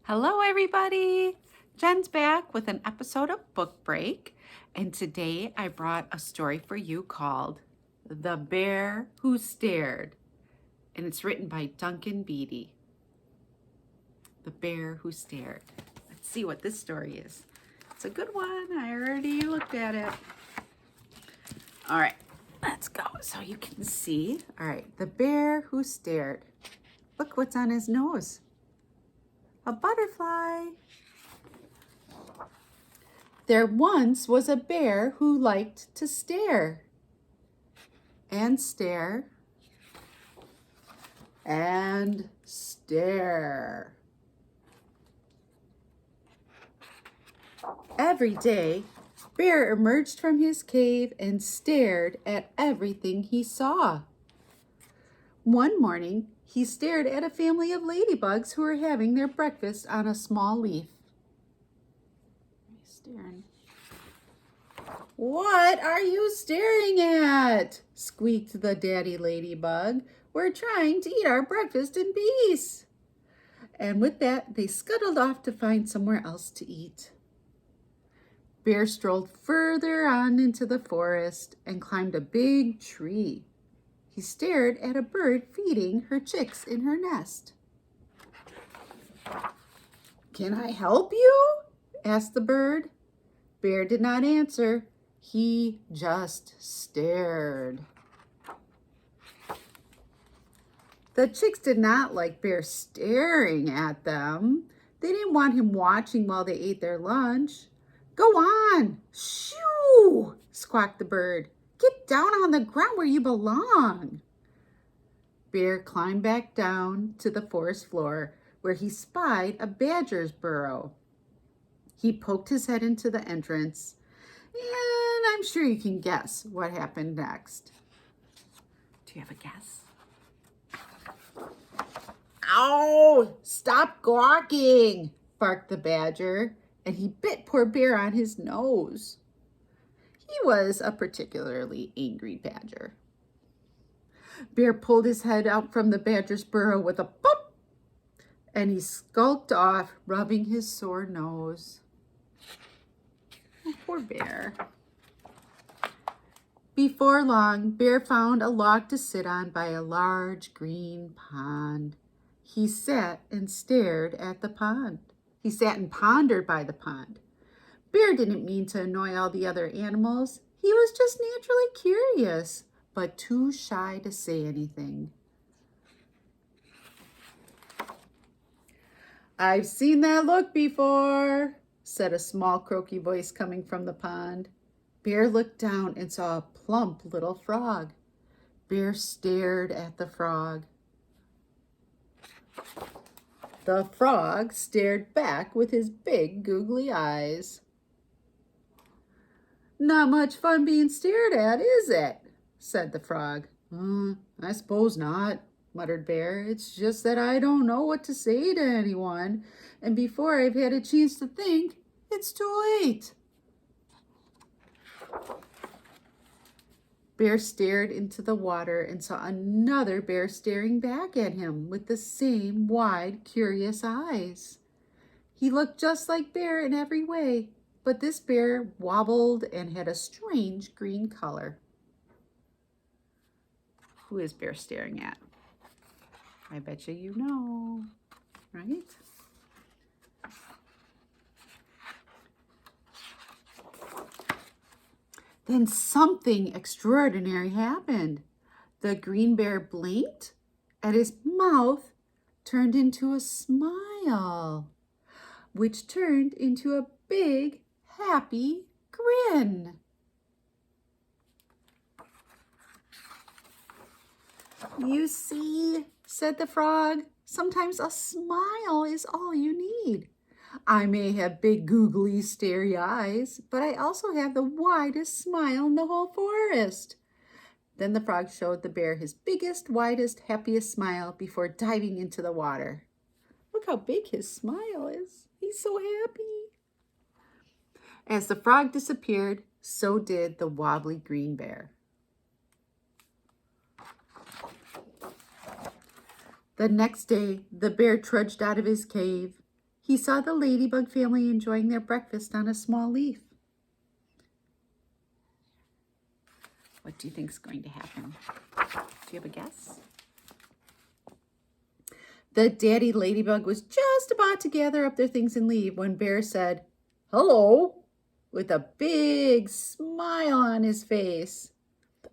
Hello, everybody. Jen's back with an episode of Book Break, and today I brought a story for you called The Bear Who Stared, and it's written by Duncan Beatty. The Bear Who Stared. Let's see what this story is. It's a good one. I already looked at it. All right, let's go so you can see. All right, The Bear Who Stared. Look what's on his nose. A butterfly. There once was a bear who liked to stare and stare and stare. Every day, Bear emerged from his cave and stared at everything he saw. One morning, he stared at a family of ladybugs who were having their breakfast on a small leaf. Staring. "What are you staring at?" squeaked the daddy ladybug. "We're trying to eat our breakfast in peace." And with that, they scuttled off to find somewhere else to eat. Bear strolled further on into the forest and climbed a big tree. He stared at a bird feeding her chicks in her nest. "Can I help you?" asked the bird. Bear did not answer. He just stared. The chicks did not like Bear staring at them. They didn't want him watching while they ate their lunch. "Go on! Shoo!" squawked the bird. "Get down on the ground where you belong." Bear climbed back down to the forest floor where he spied a badger's burrow. He poked his head into the entrance, and I'm sure you can guess what happened next. Do you have a guess? "Ow! Stop gawking!" barked the badger, and he bit poor Bear on his nose. He was a particularly angry badger. Bear pulled his head out from the badger's burrow with a pop, and he skulked off, rubbing his sore nose. Oh, poor Bear. Before long, Bear found a log to sit on by a large green pond. He sat and stared at the pond. He sat and pondered by the pond. Bear didn't mean to annoy all the other animals. He was just naturally curious, but too shy to say anything. "I've seen that look before," said a small croaky voice coming from the pond. Bear looked down and saw a plump little frog. Bear stared at the frog. The frog stared back with his big googly eyes. "Not much fun being stared at, is it?" said the frog. I suppose not," muttered Bear. "It's just that I don't know what to say to anyone, and before I've had a chance to think, it's too late." Bear stared into the water and saw another bear staring back at him with the same wide, curious eyes. He looked just like Bear in every way, but this bear wobbled and had a strange green color. Who is Bear staring at? I bet you know, right? Then something extraordinary happened. The green bear blinked, and his mouth turned into a smile, which turned into a big, happy grin. "You see," said the frog, "sometimes a smile is all you need. I may have big, googly, starey eyes, but I also have the widest smile in the whole forest." Then the frog showed the bear his biggest, widest, happiest smile before diving into the water. Look how big his smile is. He's so happy. As the frog disappeared, so did the wobbly green bear. The next day, the bear trudged out of his cave. he saw the ladybug family enjoying their breakfast on a small leaf. What do you think is going to happen? Do you have a guess? The daddy ladybug was just about to gather up their things and leave when Bear said, "Hello," with a big smile on his face.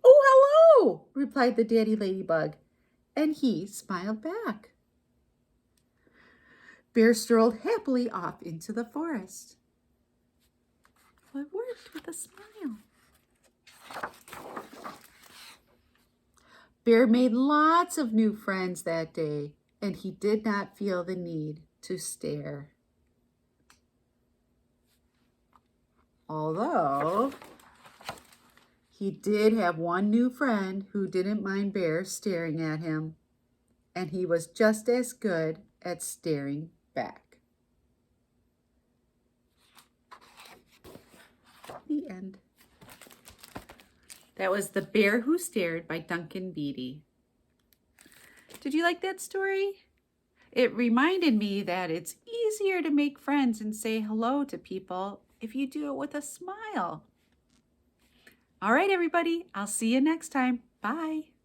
"Oh, hello," replied the daddy ladybug, and he smiled back. Bear strolled happily off into the forest. Well, it worked with a smile. Bear made lots of new friends that day, and he did not feel the need to stare. Although he did have one new friend who didn't mind Bear staring at him, and he was just as good at staring back. The end. That was The Bear Who Stared by Duncan Beatty. Did you like that story? It reminded me that it's easier to make friends and say hello to people if you do it with a smile. All right, everybody, I'll see you next time. Bye.